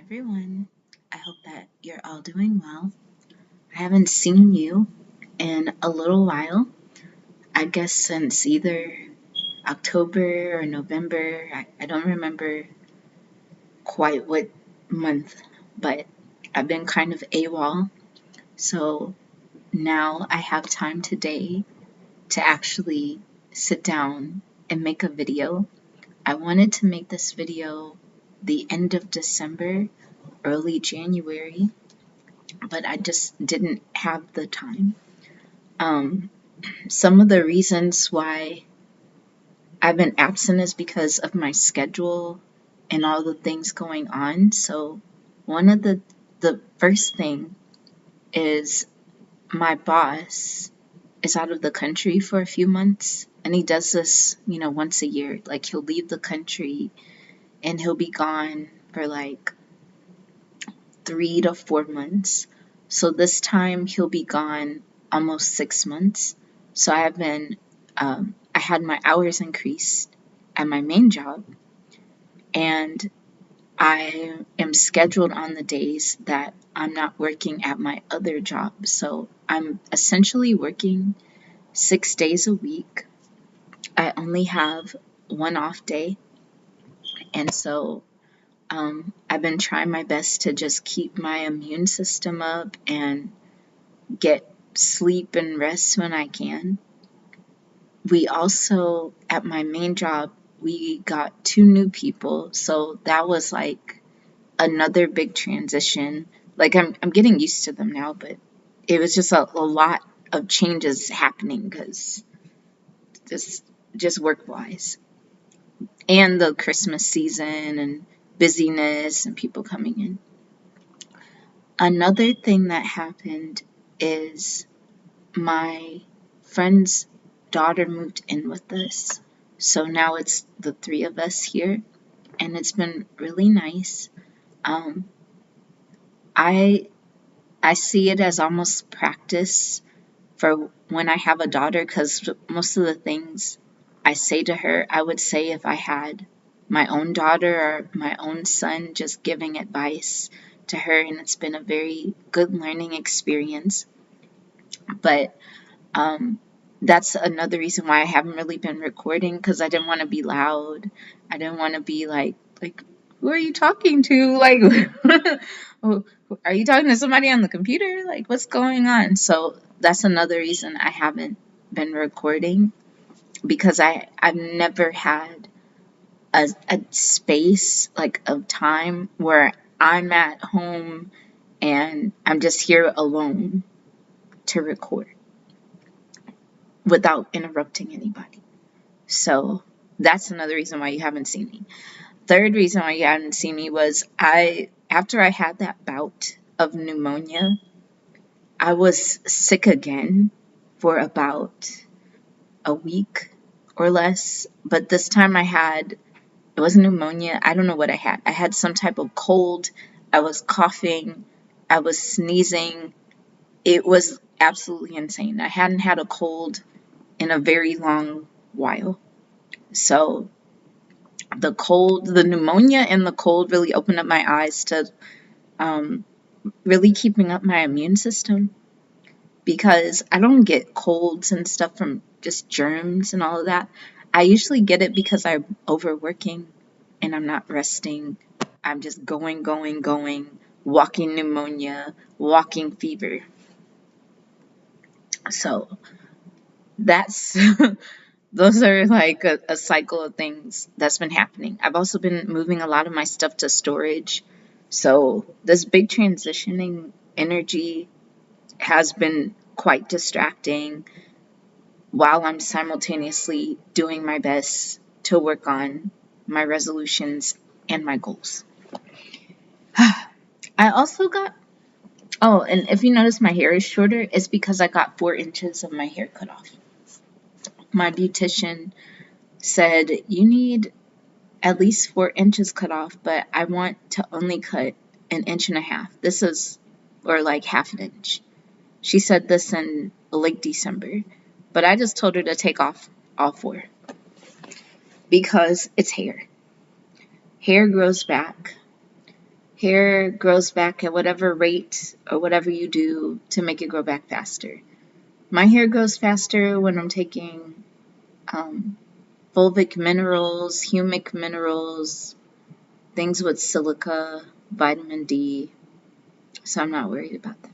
everyone. I hope that you're all doing well. I haven't seen you in a little while. I guess since either October or November. I don't remember quite what month, but I've been kind of AWOL. So now I have time today to actually sit down and make a video. I wanted to make this video the end of December, early January, but I just didn't have the time. Um, some of the reasons why I've been absent is because of my schedule and all the things going on. So one of the first thing is my boss is out of the country for a few months, and he does this, once a year. Like he'll leave the country and he'll be gone for like 3 to 4 months. So this time he'll be gone almost 6 months. So I had my hours increased at my main job, and I am scheduled on the days that I'm not working at my other job. So I'm essentially working 6 days a week. I only have one off day. And so I've been trying my best to just keep my immune system up and get sleep and rest when I can. We also, at my main job, we got 2 new people. So that was like another big transition. Like I'm getting used to them now, but it was just a lot of changes happening because just work wise, and the Christmas season and busyness and people coming in. Another thing that happened is my friend's daughter moved in with us. So now it's the 3 of us here, and it's been really nice. Um, I I see it as almost practice for when I have a daughter, because most of the things I say to her, I would say if I had my own daughter or my own son, just giving advice to her, and it's been a very good learning experience. But that's another reason why I haven't really been recording, because I didn't want to be loud. I didn't want to be like, who are you talking to? Like, are you talking to somebody on the computer? Like, what's going on? So that's another reason I haven't been recording, because I've never had a space like of time where I'm at home and I'm just here alone to record without interrupting anybody. So that's another reason why you haven't seen me. Third reason why you haven't seen me was after I had that bout of pneumonia, I was sick again for about a week or less. But this time it wasn't pneumonia. I don't know what I had. I had some type of cold. I was coughing. I was sneezing. It was absolutely insane. I hadn't had a cold in a very long while. So the pneumonia and the cold really opened up my eyes to really keeping up my immune system, because I don't get colds and stuff from just germs and all of that. I usually get it because I'm overworking and I'm not resting. I'm just going, walking pneumonia, walking fever. So that's those are like a cycle of things that's been happening. I've also been moving a lot of my stuff to storage. So this big transitioning energy has been quite distracting while I'm simultaneously doing my best to work on my resolutions and my goals. I also got, oh, and if you notice my hair is shorter, it's because I got 4 inches of my hair cut off. My beautician said, you need at least 4 inches cut off, but I want to only cut 1.5 inches. This is, or like half an inch. She said this in late December, but I just told her to take off all 4 because it's hair. Hair grows back. hair grows back at whatever rate or whatever you do to make it grow back faster. My hair grows faster when I'm taking fulvic minerals, humic minerals, things with silica, vitamin D, so I'm not worried about that.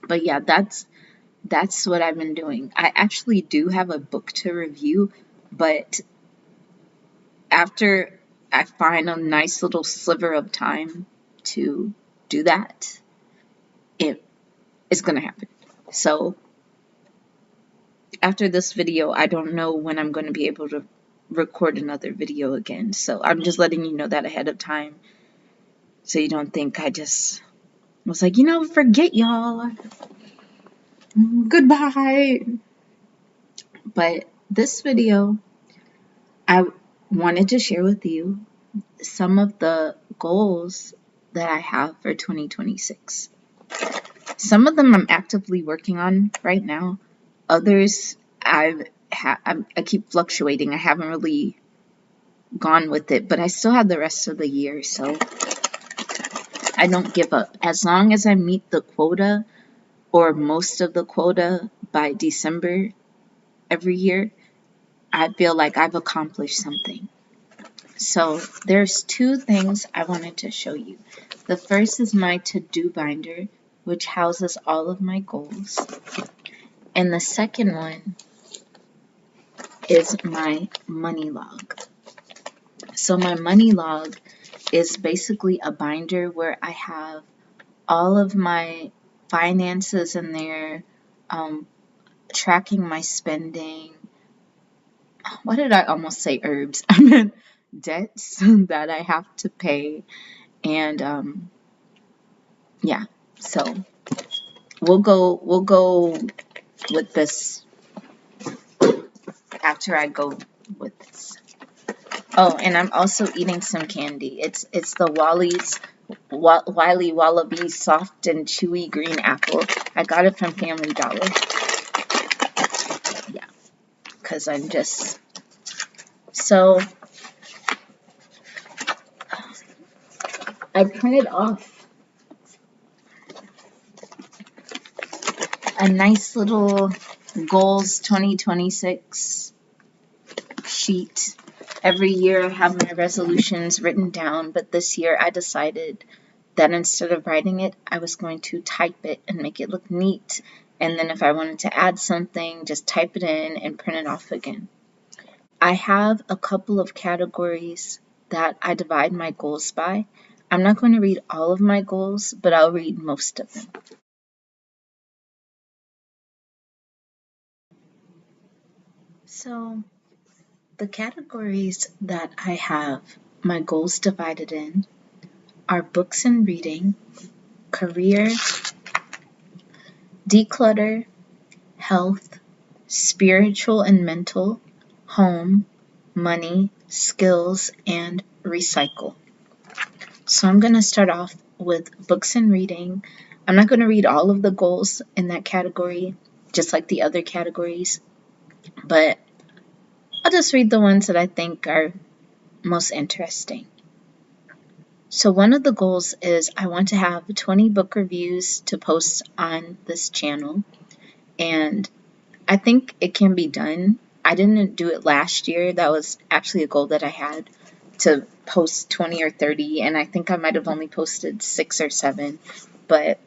But yeah, that's what I've been doing. I actually do have a book to review, but after I find a nice little sliver of time to do that, it is going to happen. So after this video, I don't know when I'm going to be able to record another video again. So I'm just letting you know that ahead of time, so you don't think I just was like, forget y'all. Goodbye. But this video, I wanted to share with you some of the goals that I have for 2026. Some of them I'm actively working on right now. Others I keep fluctuating. I haven't really gone with it, but I still have the rest of the year, so I don't give up. As long as I meet the quota or most of the quota by December every year, I feel like I've accomplished something. So there's two things I wanted to show you. The first is my to-do binder, which houses all of my goals. And the second one is my money log. So my money log is basically a binder where I have all of my finances in there, tracking my spending. What did I almost say? Herbs. I meant debts that I have to pay. And yeah, so we'll go with this after I go with this. Oh, and I'm also eating some candy. It's the Wiley Wallaby soft and chewy green apple. I got it from Family Dollar. Yeah, because I'm just so I printed off a nice little goals 2026 sheet. Every year I have my resolutions written down, but this year I decided that instead of writing it, I was going to type it and make it look neat. And then if I wanted to add something, just type it in and print it off again. I have a couple of categories that I divide my goals by. I'm not going to read all of my goals, but I'll read most of them. So the categories that I have my goals divided in are books and reading, career, declutter, health, spiritual and mental, home, money, skills, and recycle. So I'm going to start off with books and reading. I'm not going to read all of the goals in that category, just like the other categories, but I'll just read the ones that I think are most interesting. So one of the goals is I want to have 20 book reviews to post on this channel, and I think it can be done. I didn't do it last year. That was actually a goal that I had, to post 20 or 30, and I think I might have only posted 6 or 7, but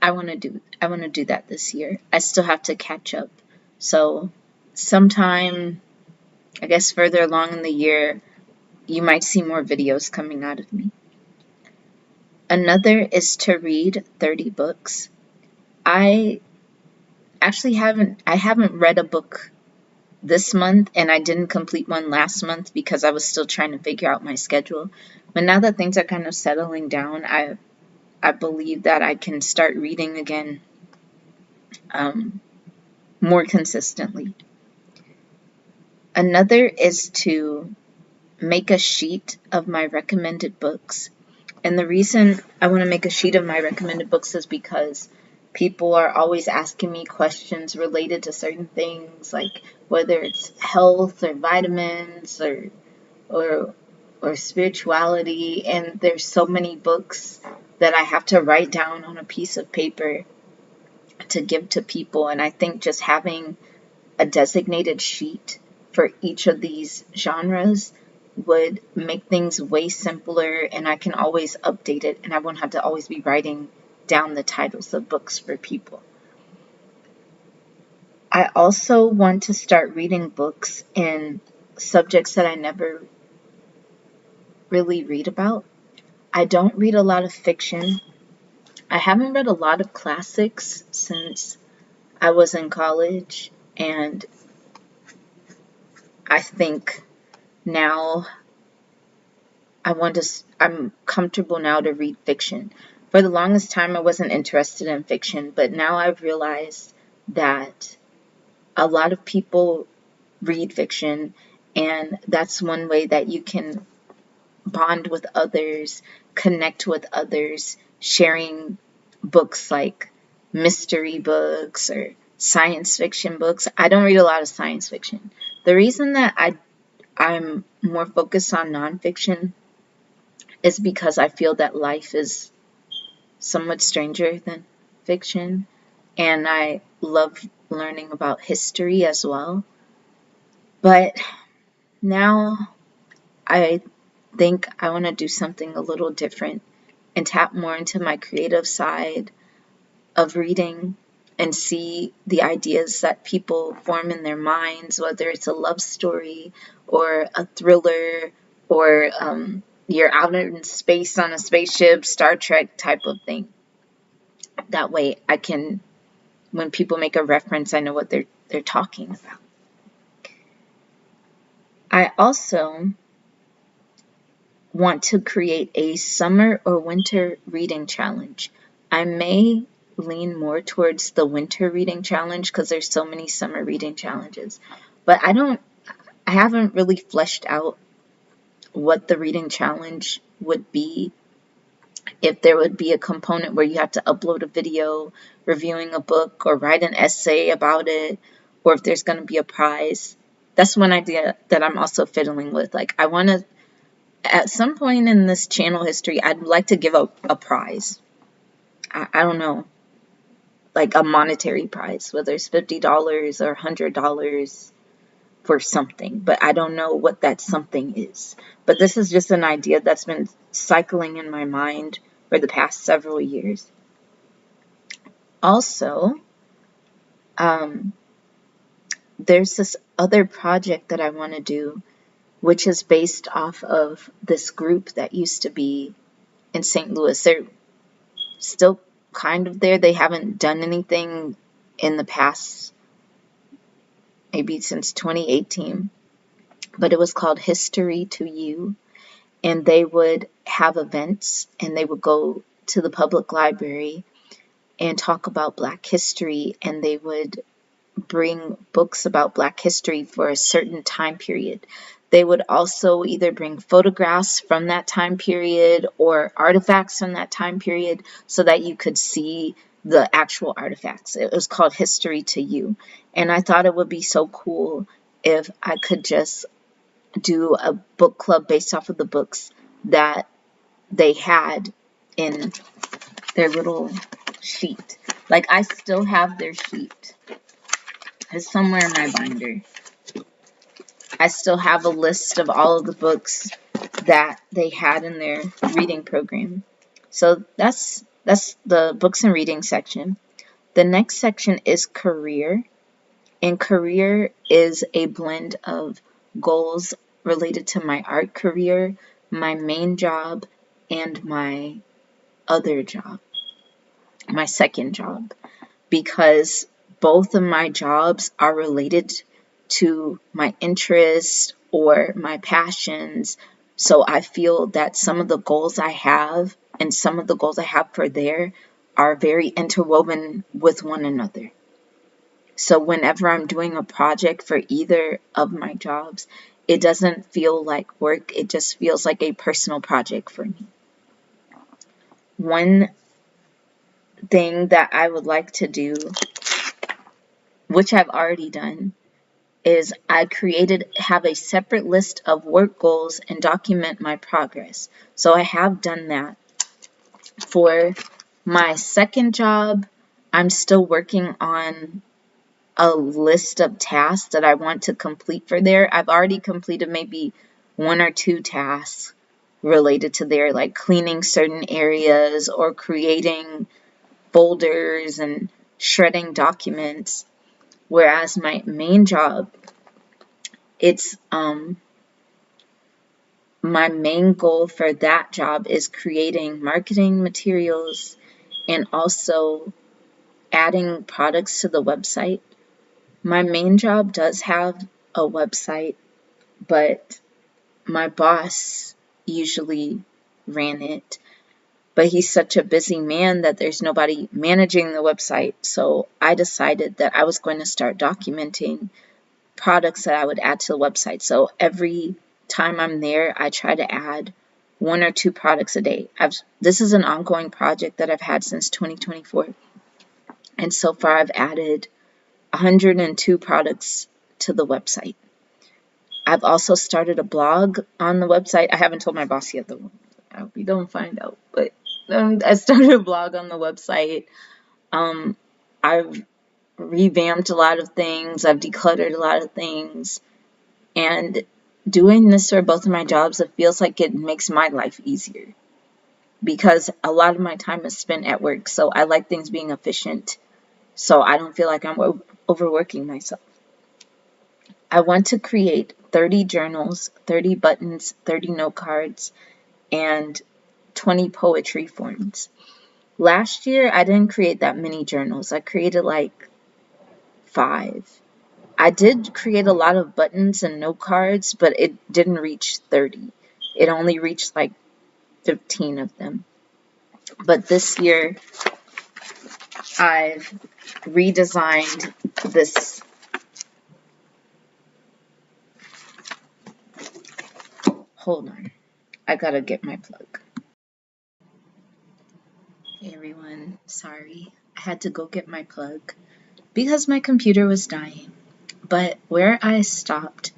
I want to do that this year. I still have to catch up. So sometime, I guess further along in the year, you might see more videos coming out of me. Another is to read 30 books. I actually haven't read a book this month, and I didn't complete one last month because I was still trying to figure out my schedule. But now that things are kind of settling down, I believe that I can start reading again more consistently. Another is to make a sheet of my recommended books. And the reason I want to make a sheet of my recommended books is because people are always asking me questions related to certain things, like whether it's health or vitamins or or spirituality, and there's so many books that I have to write down on a piece of paper to give to people. And I think just having a designated sheet for each of these genres would make things way simpler, and I can always update it, and I won't have to always be writing down the titles of books for people. I also want to start reading books in subjects that I never really read about. I don't read a lot of fiction. I haven't read a lot of classics since I was in college, and I think now I'm comfortable now to read fiction. For the longest time, I wasn't interested in fiction, but now I've realized that a lot of people read fiction, and that's one way that you can bond with others, connect with others, sharing books like mystery books or science fiction books. I don't read a lot of science fiction. The reason that I'm more focused on nonfiction is because I feel that life is somewhat stranger than fiction, and I love learning about history as well. But now I think I want to do something a little different and tap more into my creative side of reading and see the ideas that people form in their minds, whether it's a love story or a thriller or you're out in space on a spaceship, Star Trek type of thing. That way I can, when people make a reference, I know what they're talking about. I also want to create a summer or winter reading challenge. I may lean more towards the winter reading challenge because there's so many summer reading challenges. But I haven't really fleshed out what the reading challenge would be. If there would be a component where you have to upload a video reviewing a book or write an essay about it, or if there's going to be a prize. That's one idea that I'm also fiddling with. Like, I want to, at some point in this channel history, I'd like to give a prize. I don't know, like a monetary prize, whether it's $50 or $100 for something, but I don't know what that something is. But this is just an idea that's been cycling in my mind for the past several years. Also, there's this other project that I want to do, which is based off of this group that used to be in St. Louis. They're still kind of there. They haven't done anything in the past, maybe since 2018, but it was called History to You, and they would have events, and they would go to the public library and talk about Black history, and they would bring books about Black history for a certain time period. They would also either bring photographs from that time period or artifacts from that time period so that you could see the actual artifacts. It was called History to You. And I thought it would be so cool if I could just do a book club based off of the books that they had in their little sheet. Like, I still have their sheet. It's somewhere in my binder. I still have a list of all of the books that they had in their reading program. So that's the books and reading section. The next section is career. And career is a blend of goals related to my art career, my main job, and my other job, my second job, because both of my jobs are related to my interests or my passions. So I feel that some of the goals I have and some of the goals I have for there are very interwoven with one another. So whenever I'm doing a project for either of my jobs, it doesn't feel like work. It just feels like a personal project for me. One thing that I would like to do, which I've already done, is I have a separate list of work goals and document my progress. So I have done that. For my second job, I'm still working on a list of tasks that I want to complete for there. I've already completed maybe 1 or 2 tasks related to there, like cleaning certain areas or creating folders and shredding documents. Whereas my main job, it's my main goal for that job is creating marketing materials and also adding products to the website. My main job does have a website, but my boss usually ran it. But he's such a busy man that there's nobody managing the website. So I decided that I was going to start documenting products that I would add to the website. So every time I'm there, I try to add 1 or 2 products a day. This is an ongoing project that I've had since 2024. And so far I've added 102 products to the website. I've also started a blog on the website. I haven't told my boss yet, though. I hope you don't find out. But I started a blog on the website. I've revamped a lot of things. I've decluttered a lot of things. And doing this for both of my jobs, it feels like it makes my life easier. Because a lot of my time is spent at work. So I like things being efficient. So I don't feel like I'm overworking myself. I want to create 30 journals, 30 buttons, 30 note cards, and 20 poetry forms. Last year, I didn't create that many journals. I created like 5. I did create a lot of buttons and note cards, but it didn't reach 30. It only reached like 15 of them. But this year, I've redesigned this. Hold on. I gotta get my plug. Hey everyone, sorry. I had to go get my plug because my computer was dying. But where I stopped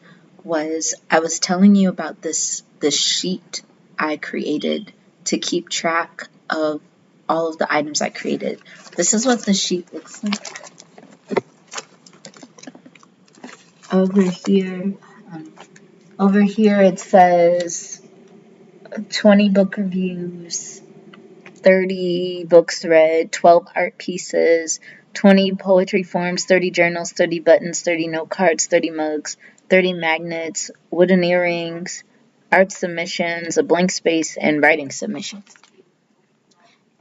was I was telling you about this sheet I created to keep track of all of the items I created. This is what the sheet looks like. Over here it says 20 book reviews, 30 books read, 12 art pieces, 20 poetry forms, 30 journals, 30 buttons, 30 note cards, 30 mugs, 30 magnets, wooden earrings, art submissions, a blank space, and writing submissions.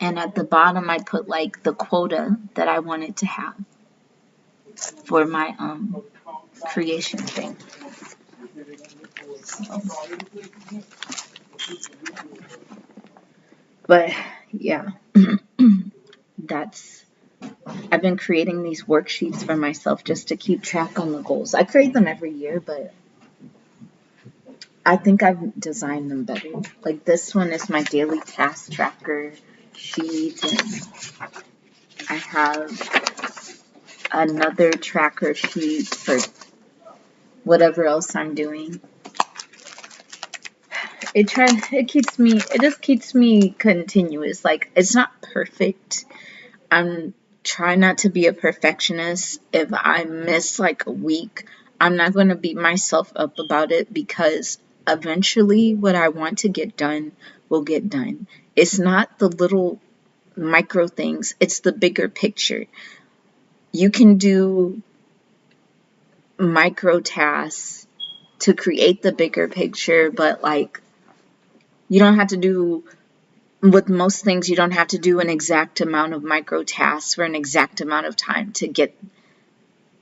And at the bottom, I put like the quota that I wanted to have for my creation thing. So. But yeah, I've been creating these worksheets for myself just to keep track on the goals. I create them every year, but I think I've designed them better. Like this one is my daily task tracker sheet, and I have another tracker sheet for whatever else I'm doing. It just keeps me continuous. Like it's not perfect. I'm trying not to be a perfectionist. If I miss like a week, I'm not going to beat myself up about it because eventually what I want to get done will get done. It's not the little micro things, it's the bigger picture. You can do micro tasks to create the bigger picture, but like you don't have to do with most things, you don't have to do an exact amount of micro tasks for an exact amount of time to get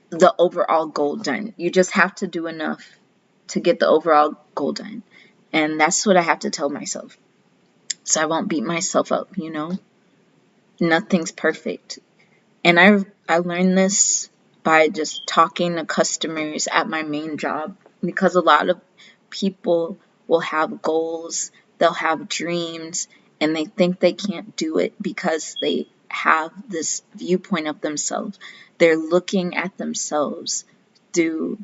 the overall goal done. You just have to do enough to get the overall goal done. And that's what I have to tell myself. So I won't beat myself up, Nothing's perfect. And I learned this by just talking to customers at my main job, because a lot of people will have goals, they'll have dreams, and they think they can't do it because they have this viewpoint of themselves. They're looking at themselves through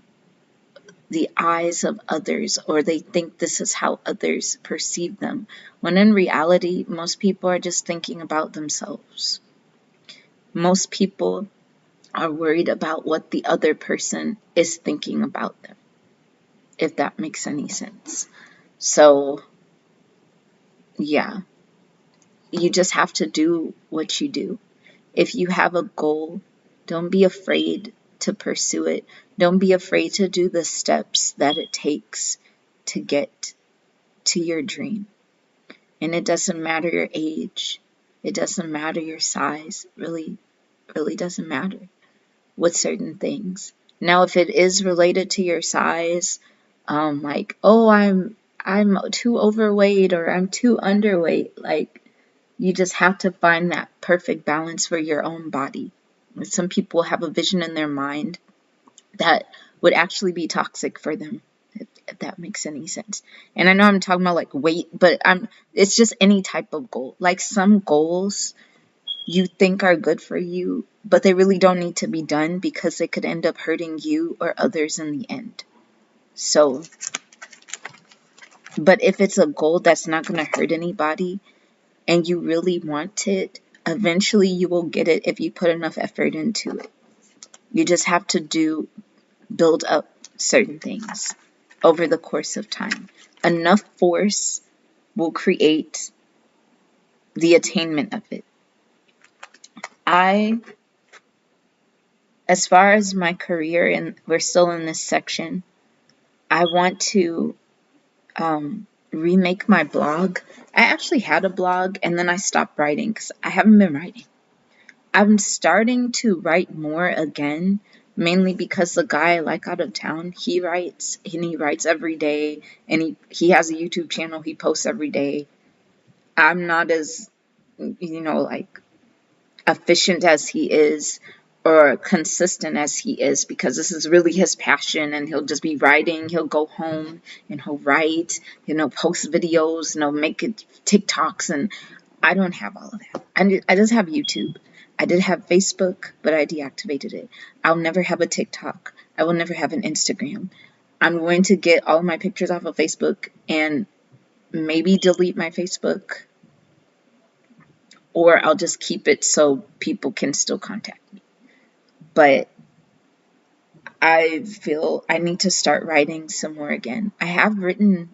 the eyes of others, or they think this is how others perceive them, when in reality, most people are just thinking about themselves. Most people are worried about what the other person is thinking about them, if that makes any sense. So, yeah, you just have to do what you do. If you have a goal, don't be afraid to pursue it. Don't be afraid to do the steps that it takes to get to your dream. And it doesn't matter your age. It doesn't matter your size. Really doesn't matter with certain things. Now, if it is related to your size, like, oh, I'm too overweight or I'm too underweight, like, you just have to find that perfect balance for your own body. Some people have a vision in their mind that would actually be toxic for them, if that makes any sense. And I know I'm talking about like weight, but it's just any type of goal. Like some goals you think are good for you, but they really don't need to be done because they could end up hurting you or others in the end. So, but if it's a goal that's not going to hurt anybody and you really want it, eventually you will get it if you put enough effort into it. You just have to build up certain things over the course of time. Enough force will create the attainment of it. As far as my career, and we're still in this section, I want to remake my blog. I actually had a blog and then I stopped writing because I haven't been writing. I'm starting to write more again, mainly because the guy I like out of town, he writes, and he writes every day, and he has a YouTube channel, he posts every day. I'm not as, like efficient as he is or consistent as he is, because this is really his passion, and he'll just be writing. He'll go home and he'll write, post videos, make it TikToks, and I don't have all of that. I just have YouTube. I did have Facebook, but I deactivated it. I'll never have a TikTok. I will never have an Instagram. I'm going to get all my pictures off of Facebook and maybe delete my Facebook, or I'll just keep it so people can still contact me. But I feel I need to start writing some more again. I have written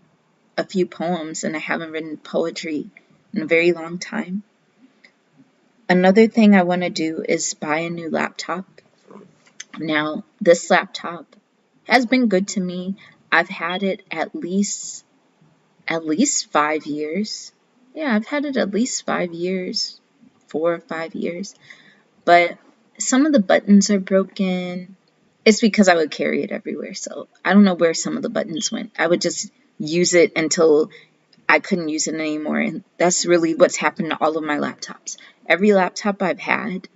a few poems and I haven't written poetry in a very long time. Another thing I want to do is buy a new laptop. Now, this laptop has been good to me. I've had it at least 5 years. Yeah, I've had it at least 5 years, 4 or 5 years. But some of the buttons are broken. It's because I would carry it everywhere. So I don't know where some of the buttons went. I would just use it until I couldn't use it anymore. And that's really what's happened to all of my laptops. Every laptop I've had,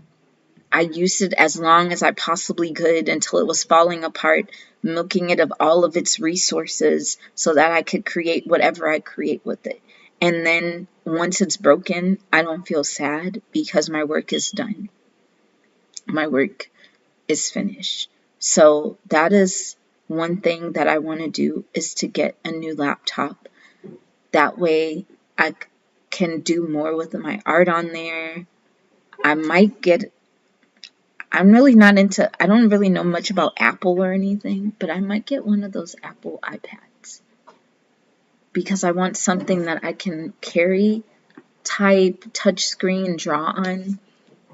I used it as long as I possibly could until it was falling apart, milking it of all of its resources so that I could create whatever I create with it. And then once it's broken, I don't feel sad because my work is done. My work is finished. So that is one thing that I want to do, is to get a new laptop. That way I can do more with my art on there. I'm really not into, I don't really know much about Apple or anything, but I might get one of those Apple iPads because I want something that I can carry, type, touch screen, draw on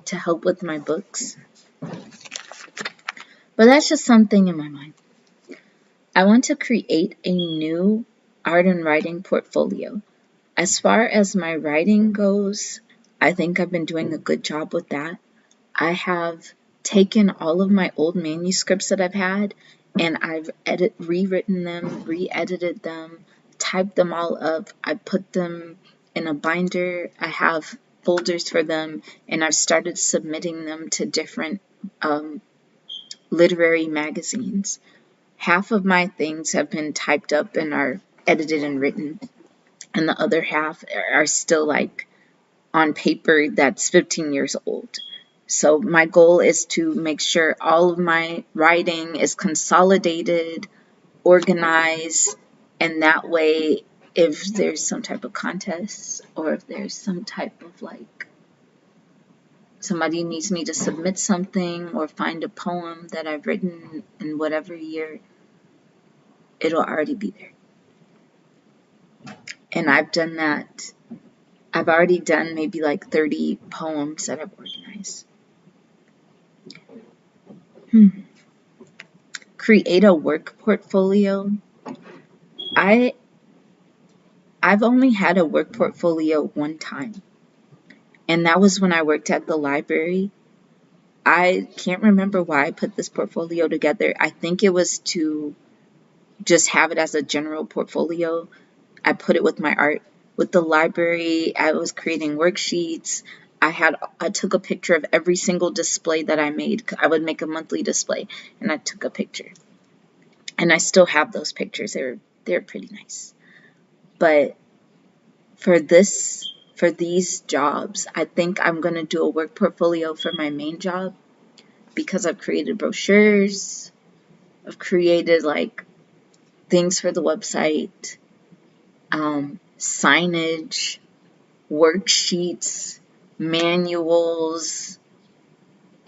to help with my books. But that's just something in my mind. I want to create a new art and writing portfolio. As far as my writing goes, I think I've been doing a good job with that. I have taken all of my old manuscripts that I've had and I've rewritten them, re-edited them, typed them all up. I put them in a binder. I have folders for them, and I've started submitting them to different literary magazines. Half of my things have been typed up and are edited and written, and the other half are still like on paper that's 15 years old. So my goal is to make sure all of my writing is consolidated, organize, and that way if there's some type of contest or if there's some type of like somebody needs me to submit something or find a poem that I've written in whatever year, it'll already be there. And I've done that. I've already done maybe like 30 poems that I've organized. Create a work portfolio. I've only had a work portfolio one time, and that was when I worked at the library. I can't remember why I put this portfolio together. I think it was to just have it as a general portfolio. I put it with my art. With the library, I was creating worksheets. I took a picture of every single display that I made. I would make a monthly display, and I took a picture. And I still have those pictures. They're pretty nice. But for these jobs, I think I'm going to do a work portfolio for my main job because I've created brochures. I've created like things for the website, signage, worksheets, manuals,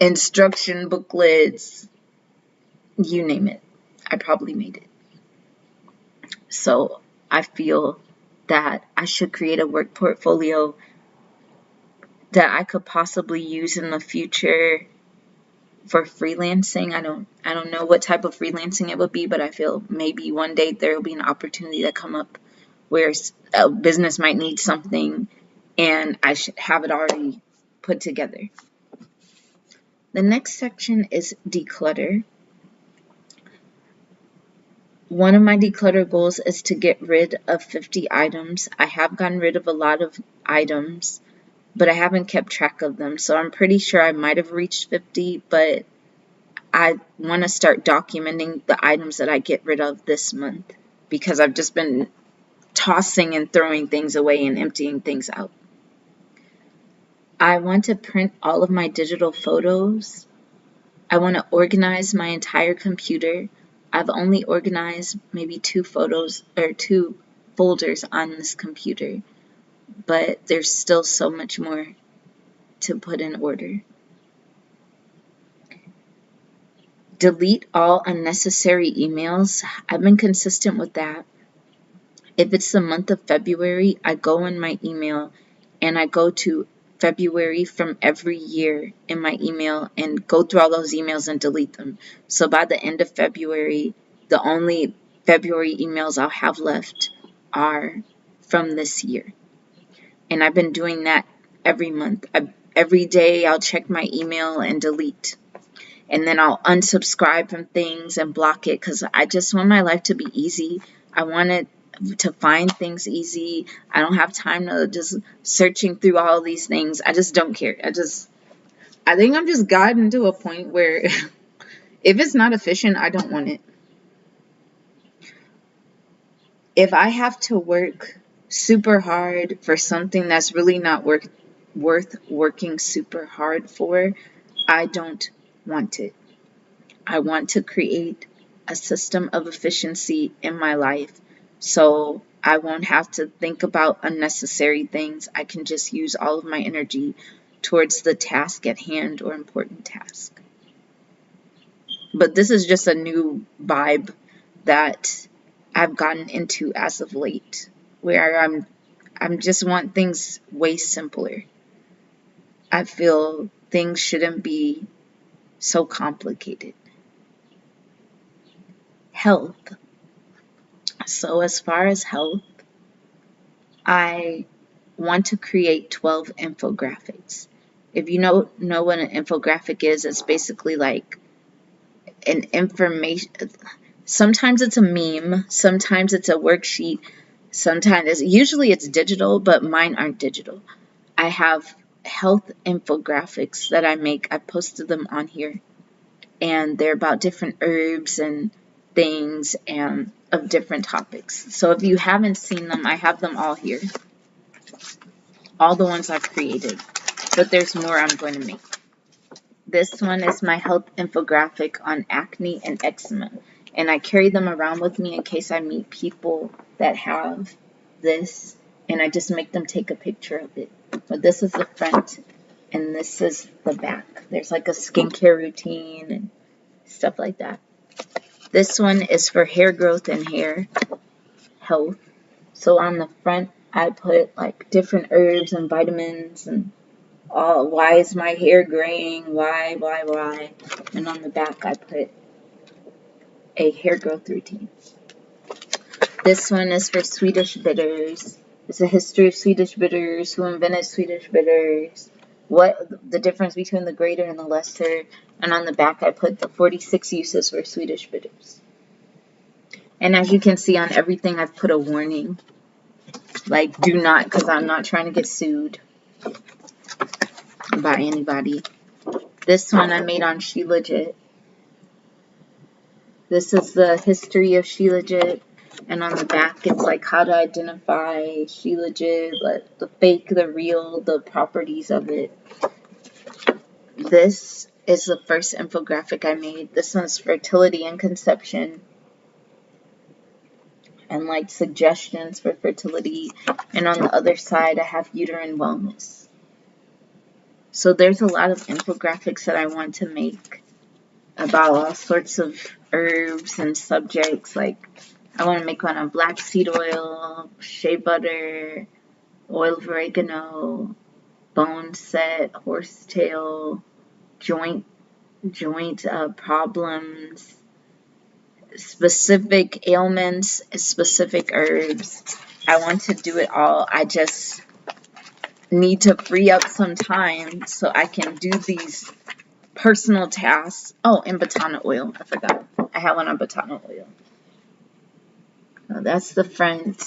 instruction booklets, you name it. I probably made it. So I feel that I should create a work portfolio that I could possibly use in the future for freelancing. I don't know what type of freelancing it would be, but I feel maybe one day there will be an opportunity to come up where a business might need something and I should have it already put together. The next section is declutter. One of my declutter goals is to get rid of 50 items. I have gotten rid of a lot of items, but I haven't kept track of them. So I'm pretty sure I might have reached 50, but I want to start documenting the items that I get rid of this month because I've just been tossing and throwing things away and emptying things out. I want to print all of my digital photos. I want to organize my entire computer. I've only organized maybe 2 photos or 2 folders on this computer, but there's still so much more to put in order. Delete all unnecessary emails. I've been consistent with that. If it's the month of February, I go in my email and I go to February from every year in my email and go through all those emails and delete them. So by the end of February, the only February emails I'll have left are from this year. And I've been doing that every month. Every day I'll check my email and delete. And then I'll unsubscribe from things and block it because I just want my life to be easy. I want it to find things easy. I don't have time to just searching through all these things. I just don't care. I think I'm just gotten to a point where if it's not efficient, I don't want it. If I have to work super hard for something that's really not worth working super hard for, I don't want it. I want to create a system of efficiency in my life so I won't have to think about unnecessary things. I can just use all of my energy towards the task at hand or important task. But this is just a new vibe that I've gotten into as of late, where I'm just want things way simpler. I feel things shouldn't be so complicated. Health. So as far as health, I want to create 12 infographics. If you know what an infographic is, it's basically like an information. Sometimes it's a meme, sometimes it's a worksheet, usually it's digital, but mine aren't digital. I have health infographics that I make. I posted them on here, and they're about different herbs and things and of different topics. So if you haven't seen them, I have them all here. All the ones I've created, but there's more I'm going to make. This one is my health infographic on acne and eczema. and I carry them around with me in case I meet people that have this, and I just make them take a picture of it. But this is the front, and this is the back. There's like a skincare routine and stuff like that. This one is for hair growth and hair health. So on the front, I put like different herbs and vitamins and why is my hair graying? Why? And on the back, I put a hair growth routine. This one is for Swedish bitters. It's a history of Swedish bitters, who invented Swedish bitters, what the difference between the greater and the lesser. And on the back, I put the 46 uses for Swedish bitters. And as you can see on everything, I've put a warning. Like, do not, because I'm not trying to get sued by anybody. This one I made on Shilajit. This is the history of Shilajit. And on the back, it's like how to identify Shilajit, like the fake, the real, the properties of it. This is the first infographic I made. This one's fertility and conception. And like suggestions for fertility. And on the other side, I have uterine wellness. So there's a lot of infographics that I want to make about all sorts of herbs and subjects. Like, I want to make one on black seed oil, shea butter, oil of oregano, bone set, horsetail, joint problems, specific ailments, specific herbs. I want to do it all. I just need to free up some time so I can do these personal tasks. Oh, and batana oil. I forgot. I have one on batana oil. Now that's the front,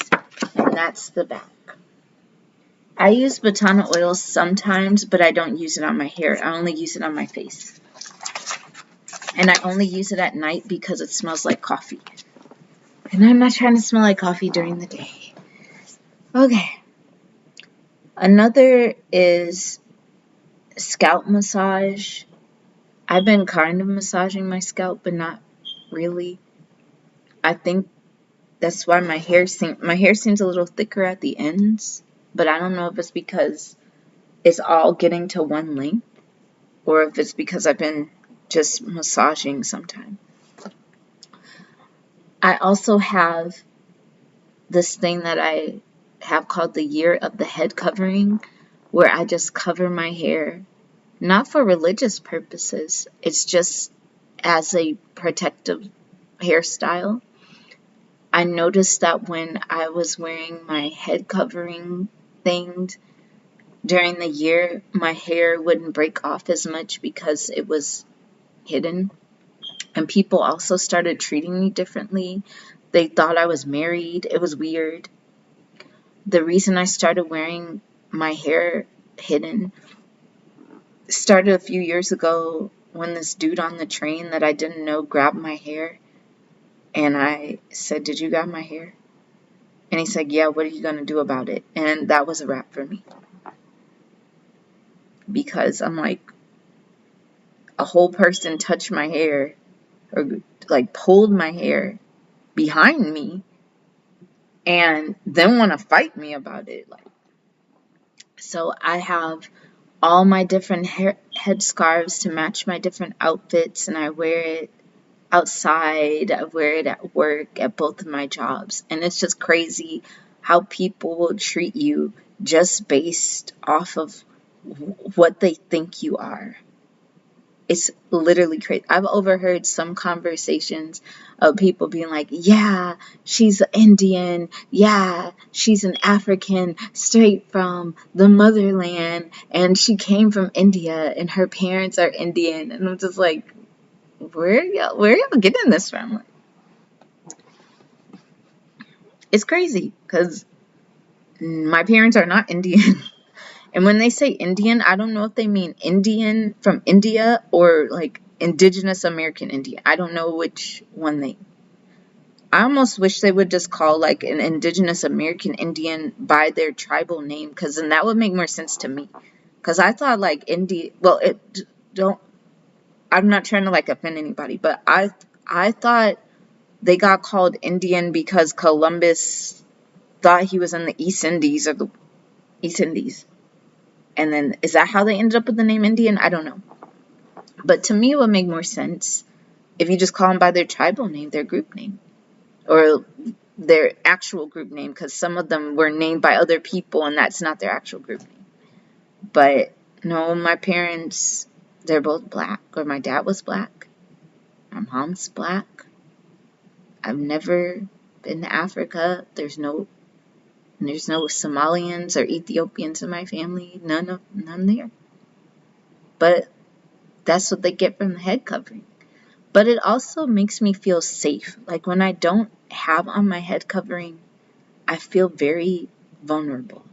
and that's the back. I use batana oil sometimes, but I don't use it on my hair. I only use it on my face. And I only use it at night because it smells like coffee. And I'm not trying to smell like coffee during the day. Okay. Another is scalp massage. I've been kind of massaging my scalp, but not really. I think that's why my hair seems a little thicker at the ends, but I don't know if it's because it's all getting to one length or if it's because I've been just massaging sometime. I also have this thing that I have called the year of the head covering, where I just cover my hair, not for religious purposes. It's just as a protective hairstyle. I noticed that when I was wearing my head covering things during the year, my hair wouldn't break off as much because it was hidden. And people also started treating me differently. They thought I was married. It was weird. The reason I started wearing my hair hidden started a few years ago when this dude on the train that I didn't know grabbed my hair. And I said, "Did you grab my hair?" And he said, "Yeah, what are you going to do about it?" And that was a wrap for me. Because I'm like, a whole person touched my hair or like pulled my hair behind me and then want to fight me about it. Like, so I have all my different head scarves to match my different outfits, and I wear it outside, I wear it at work, at both of my jobs. And it's just crazy how people will treat you just based off of what they think you are. It's literally crazy. I've overheard some conversations of people being like, "Yeah, she's Indian. Yeah, she's an African straight from the motherland. And she came from India and her parents are Indian." And I'm just like, where are y'all getting this from? It's crazy because my parents are not Indian. And when they say Indian, I don't know if they mean Indian from India or like indigenous American Indian. I don't know which one they. I almost wish they would just call like an indigenous American Indian by their tribal name, because then that would make more sense to me. Because I thought like I'm not trying to like offend anybody, but I thought they got called Indian because Columbus thought he was in the East Indies or the East Indies. And then, is that how they ended up with the name Indian? I don't know. But to me, it would make more sense if you just call them by their tribal name, their group name, or their actual group name, because some of them were named by other people and that's not their actual group name. But no, my parents, they're both black, or my dad was black. My mom's black. I've never been to Africa. There's no Somalians or Ethiopians in my family. None there. But that's what they get from the head covering. But it also makes me feel safe. Like when I don't have on my head covering, I feel very vulnerable.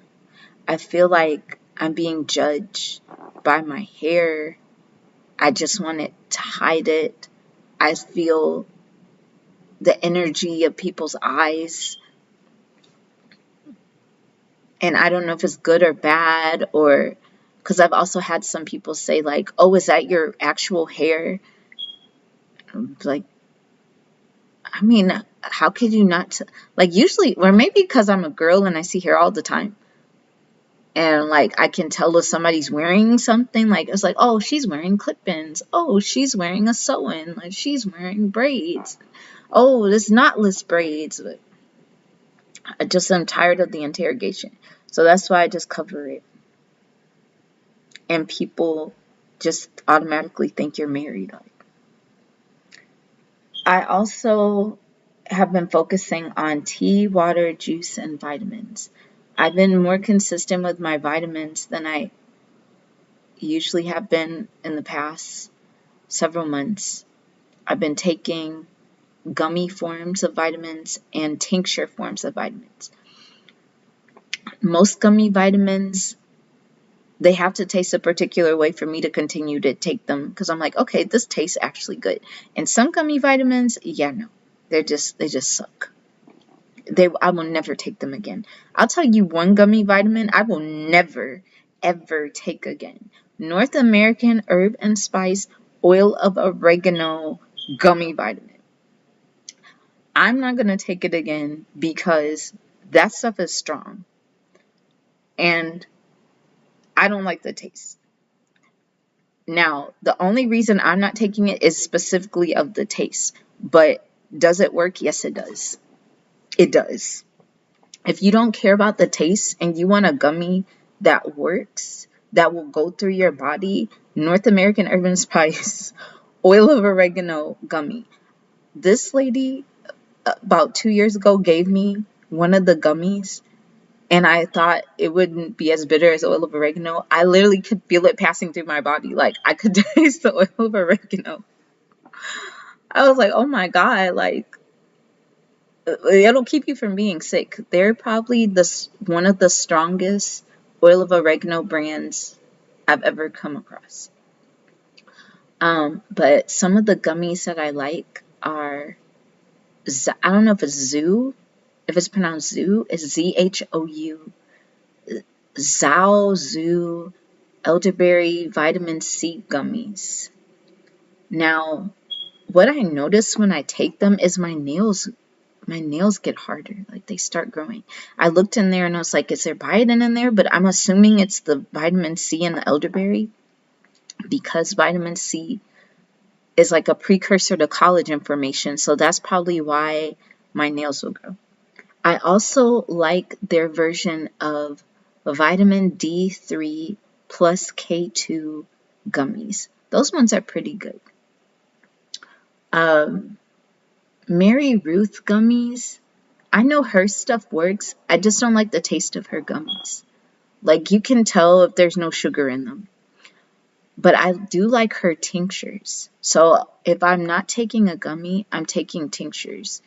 I feel like I'm being judged by my hair. I just want it to hide it. I feel the energy of people's eyes. And I don't know if it's good or bad, or because I've also had some people say like, oh, is that your actual hair? I'm like, I mean, how could you not? Like usually, or maybe because I'm a girl and I see hair all the time. And like I can tell if somebody's wearing something, like it's like, oh, she's wearing clip-ins. Oh, she's wearing a sew-in. Like she's wearing braids. Oh, it's knotless braids. But I just am tired of the interrogation. So that's why I just cover it. And people just automatically think you're married. I also have been focusing on tea, water, juice, and vitamins. I've been more consistent with my vitamins than I usually have been in the past several months. I've been taking gummy forms of vitamins and tincture forms of vitamins. Most gummy vitamins, they have to taste a particular way for me to continue to take them because I'm like, okay, this tastes actually good. And some gummy vitamins, yeah, no, they just suck. I will never take them again. I'll tell you one gummy vitamin I will never, ever take again. North American Herb and Spice Oil of Oregano Gummy Vitamin. I'm not going to take it again because that stuff is strong. And I don't like the taste. Now, the only reason I'm not taking it is specifically of the taste. But does it work? Yes, it does. It does. If you don't care about the taste and you want a gummy that works, that will go through your body, North American Herb and Spice Oil of Oregano Gummy. This lady about 2 years ago gave me one of the gummies and I thought it wouldn't be as bitter as oil of oregano. I literally could feel it passing through my body. Like I could taste the oil of oregano. I was like, oh my God, like it'll keep you from being sick. They're probably one of the strongest oil of oregano brands I've ever come across. But some of the gummies that I like are, I don't know if it's Zoo, if it's pronounced Zoo, it's ZHOU. Zoo elderberry vitamin C gummies. Now, what I notice when I take them is my nails get harder. Like they start growing. I looked in there and I was like, is there biotin in there? But I'm assuming it's the vitamin C and the elderberry because vitamin C is like a precursor to collagen formation. So that's probably why my nails will grow. I also like their version of vitamin D3 plus K2 gummies. Those ones are pretty good. Mary Ruth gummies, I know her stuff works. I just don't like the taste of her gummies. Like you can tell if there's no sugar in them. But I do like her tinctures. So if I'm not taking a gummy, I'm taking tinctures.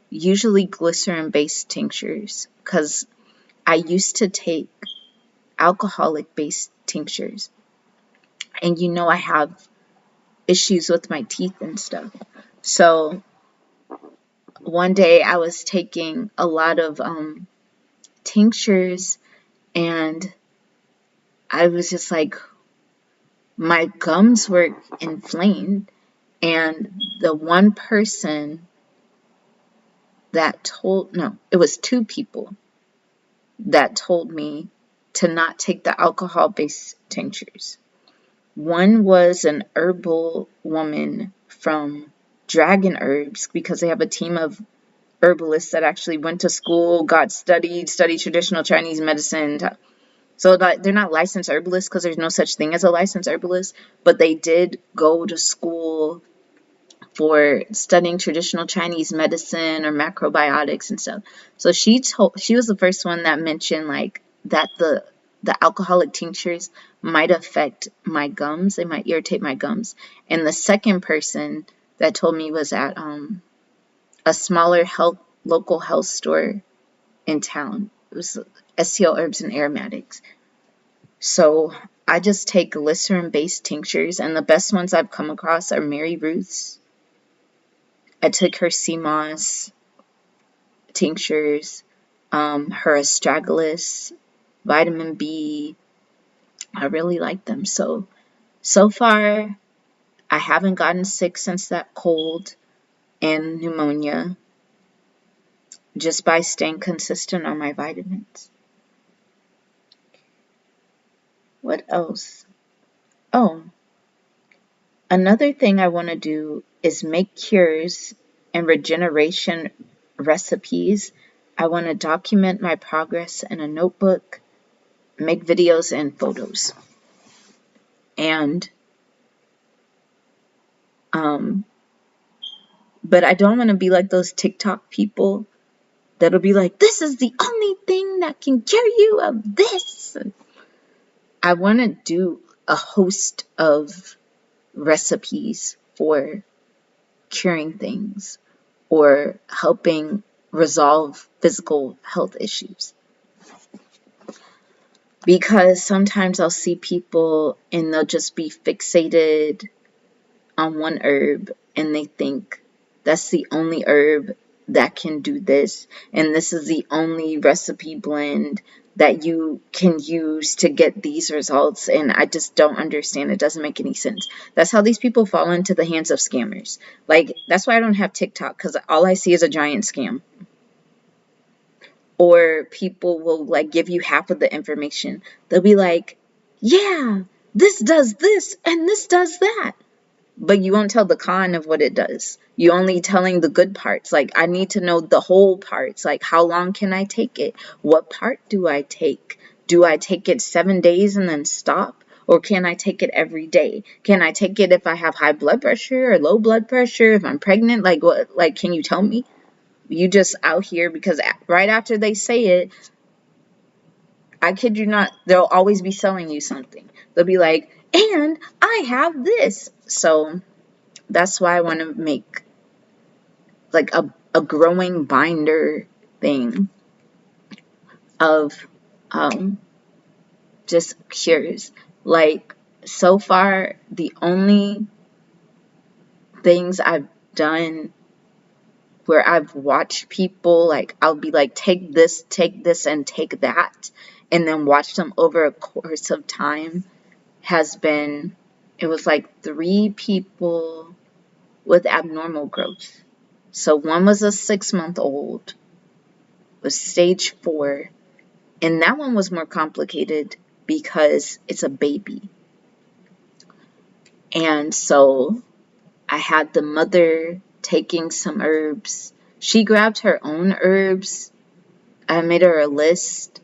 Usually glycerin-based tinctures. Because I used to take alcoholic-based tinctures. And you know I have issues with my teeth and stuff. So one day I was taking a lot of tinctures and I was just like, my gums were inflamed. And the one person that told, no, it was two people that told me to not take the alcohol-based tinctures. One was an herbal woman from Dragon Herbs, because they have a team of herbalists that actually went to school, studied traditional Chinese medicine. So they're not licensed herbalists, because there's no such thing as a licensed herbalist, but they did go to school for studying traditional Chinese medicine or macrobiotics and stuff. So she was the first one that mentioned like that the alcoholic tinctures might affect my gums. They might irritate my gums. And the second person that told me was at a smaller local health store in town. It was STL Herbs and Aromatics. So I just take glycerin-based tinctures, and the best ones I've come across are Mary Ruth's. I took her sea moss tinctures, her astragalus, vitamin B. I really like them. So far, I haven't gotten sick since that cold and pneumonia, just by staying consistent on my vitamins. What else? Oh, another thing I want to do is make cures and regeneration recipes. I want to document my progress in a notebook, make videos and photos. And, but I don't want to be like those TikTok people that'll be like, this is the only thing that can cure you of this. I want to do a host of recipes for curing things or helping resolve physical health issues. Because sometimes I'll see people and they'll just be fixated on one herb and they think that's the only herb that can do this, and this is the only recipe blend that you can use to get these results, and I just don't understand. It doesn't make any sense. That's how these people fall into the hands of scammers. Like, that's why I don't have TikTok, because all I see is a giant scam. Or people will like give you half of the information. They'll be like, yeah, this does this and this does that. But you won't tell the con of what it does. You're only telling the good parts. Like, I need to know the whole parts. Like, how long can I take it? What part do I take? Do I take it 7 days and then stop? Or can I take it every day? Can I take it if I have high blood pressure or low blood pressure? If I'm pregnant? Like, what? Like, can you tell me? You just out here, because right after they say it, I kid you not, they'll always be selling you something. They'll be like, and I have this. So that's why I want to make like a growing binder thing of just cures. Like, so far, the only things I've done where I've watched people, like, I'll be like, take this, and take that, and then watch them over a course of time, has been, it was like 3 people with abnormal growth. So one was a 6-month-old, was stage 4, and that one was more complicated because it's a baby. And so I had the mother taking some herbs. She grabbed her own herbs. I made her a list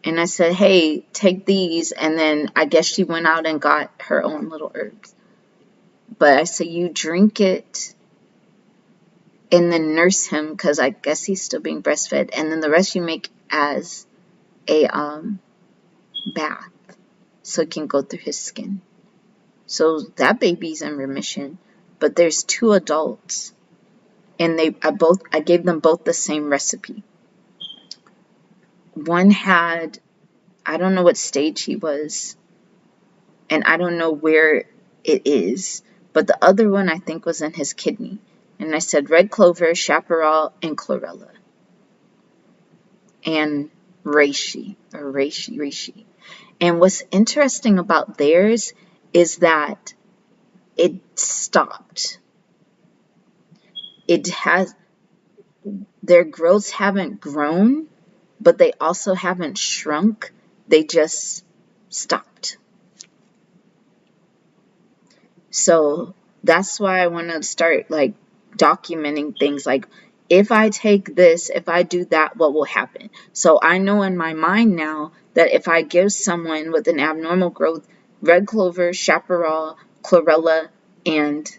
and I said, hey, take these. And then I guess she went out and got her own little herbs. But I said, you drink it and then nurse him, because I guess he's still being breastfed. And then the rest you make as a bath so it can go through his skin. So that baby's in remission. But there's 2 adults, and I gave them both the same recipe. One had, I don't know what stage he was, and I don't know where it is, but the other one I think was in his kidney. And I said red clover, chaparral, and chlorella, and reishi. And what's interesting about theirs is that it stopped. It has, their growths haven't grown, but they also haven't shrunk. They just stopped. So that's why I want to start like documenting things like, if I take this, if I do that, what will happen? So I know in my mind now that if I give someone with an abnormal growth red clover, chaparral, chlorella, and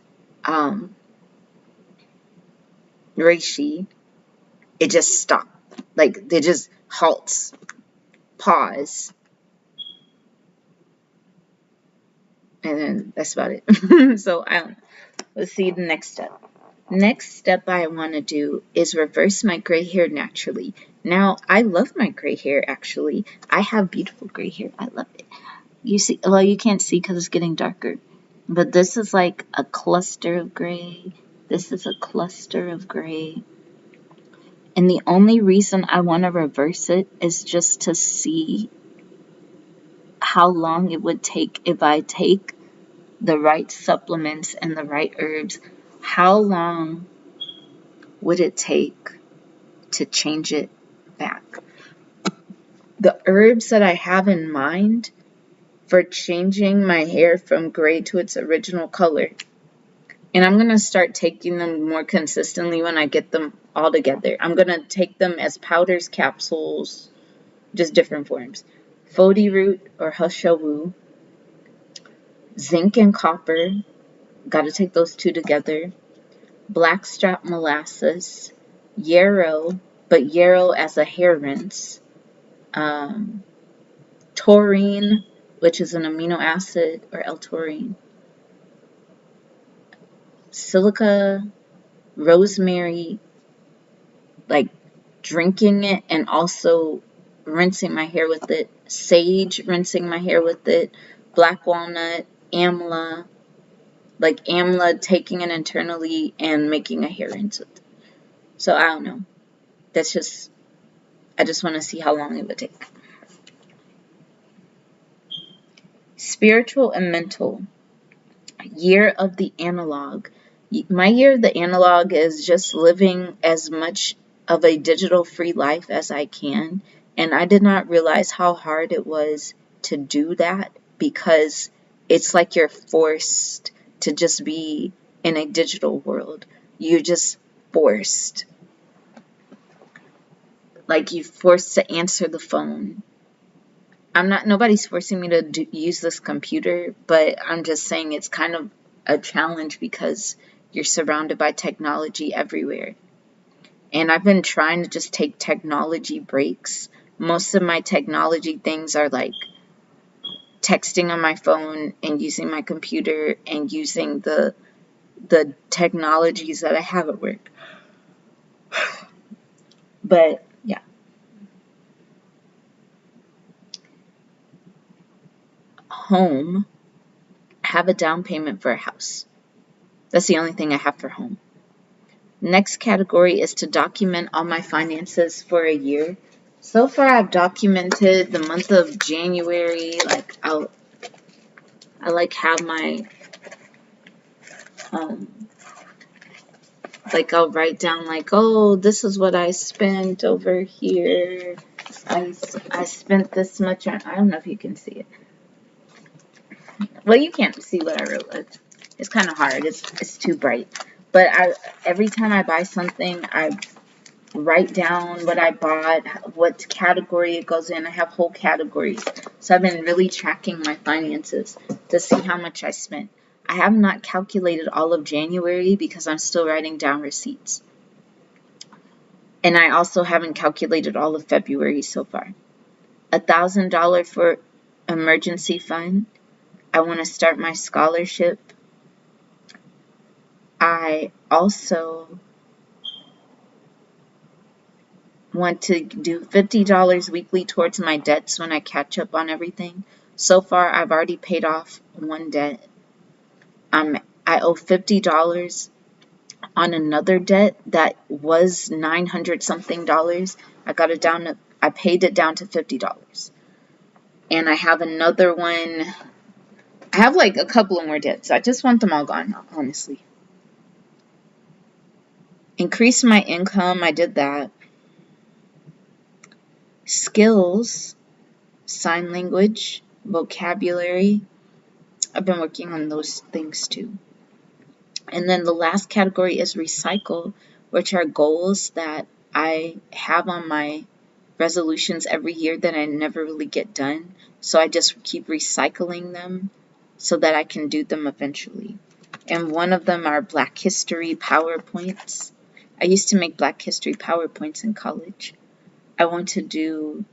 reishi, it just stops. Like, it just halts, pause, and then that's about it. So I don't know. Let's see the next step. Next step I want to do is reverse my gray hair naturally. Now, I love my gray hair, actually. I have beautiful gray hair. I love it. You see, well, you can't see because it's getting darker. But this is like a cluster of gray. This is a cluster of gray. And the only reason I want to reverse it is just to see how long it would take if I take the right supplements and the right herbs. How long would it take to change it back? The herbs that I have in mind for changing my hair from gray to its original color, and I'm going to start taking them more consistently when I get them all together. I'm going to take them as powders, capsules, just different forms. Fody root or hushawu, zinc and copper, got to take those two together. Blackstrap molasses, yarrow, but yarrow as a hair rinse. Taurine, which is an amino acid, or L-taurine. Silica, rosemary, like drinking it and also rinsing my hair with it. Sage, rinsing my hair with it. Black walnut, amla, like amla, taking it internally and making a hair rinse with it. So I don't know. That's just, I just want to see how long it would take. Spiritual and mental. Year of the analog. My year of the analog is just living as much of a digital free life as I can. And I did not realize how hard it was to do that, because it's like you're forced to just be in a digital world. You're just forced. Like, you're forced to answer the phone. Nobody's forcing me to use this computer, but I'm just saying it's kind of a challenge because you're surrounded by technology everywhere. And I've been trying to just take technology breaks. Most of my technology things are like texting on my phone and using my computer and using the technologies that I have at work. But yeah. Home. Have a down payment for a house. That's the only thing I have for home. Next category is to document all my finances for a year. So far, I've documented the month of January. Like, I like have my, like, I'll write down like, oh, this is what I spent over here. I spent this much on, I don't know if you can see it. Well, you can't see what I wrote. It's kind of hard. It's too bright. But every time I buy something, I write down what I bought, what category it goes in. I have whole categories. So I've been really tracking my finances to see how much I spent. I have not calculated all of January because I'm still writing down receipts. And I also haven't calculated all of February so far. $1,000 for emergency fund. I want to start my scholarship. I also want to do $50 weekly towards my debts when I catch up on everything. So far, I've already paid off one debt. I owe $50 on another debt that was $900 something. I paid it down to $50. And I have another one. I have like a couple of more debts. I just want them all gone, honestly. Increase my income, I did that. Skills, sign language, vocabulary, I've been working on those things too. And then the last category is recycle, which are goals that I have on my resolutions every year that I never really get done. So I just keep recycling them so that I can do them eventually. And one of them are Black History PowerPoints. I used to make Black History PowerPoints in college. I want to do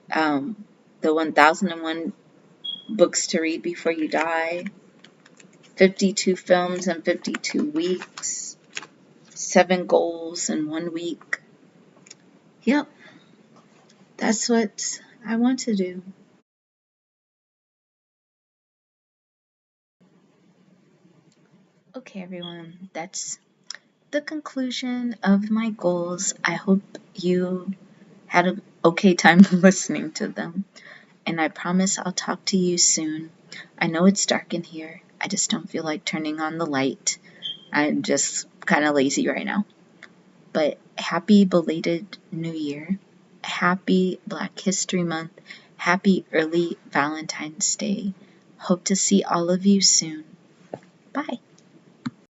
the 1001 books to read before you die, 52 films in 52 weeks, 7 goals in 1 week. Yep, that's what I want to do. Okay, everyone, that's the conclusion of my goals. I hope you had an okay time listening to them, and I promise I'll talk to you soon. I know it's dark in here. I just don't feel like turning on the light. I'm just kind of lazy right now. But happy belated New Year. Happy Black History Month. Happy early Valentine's Day. Hope to see all of you soon. Bye.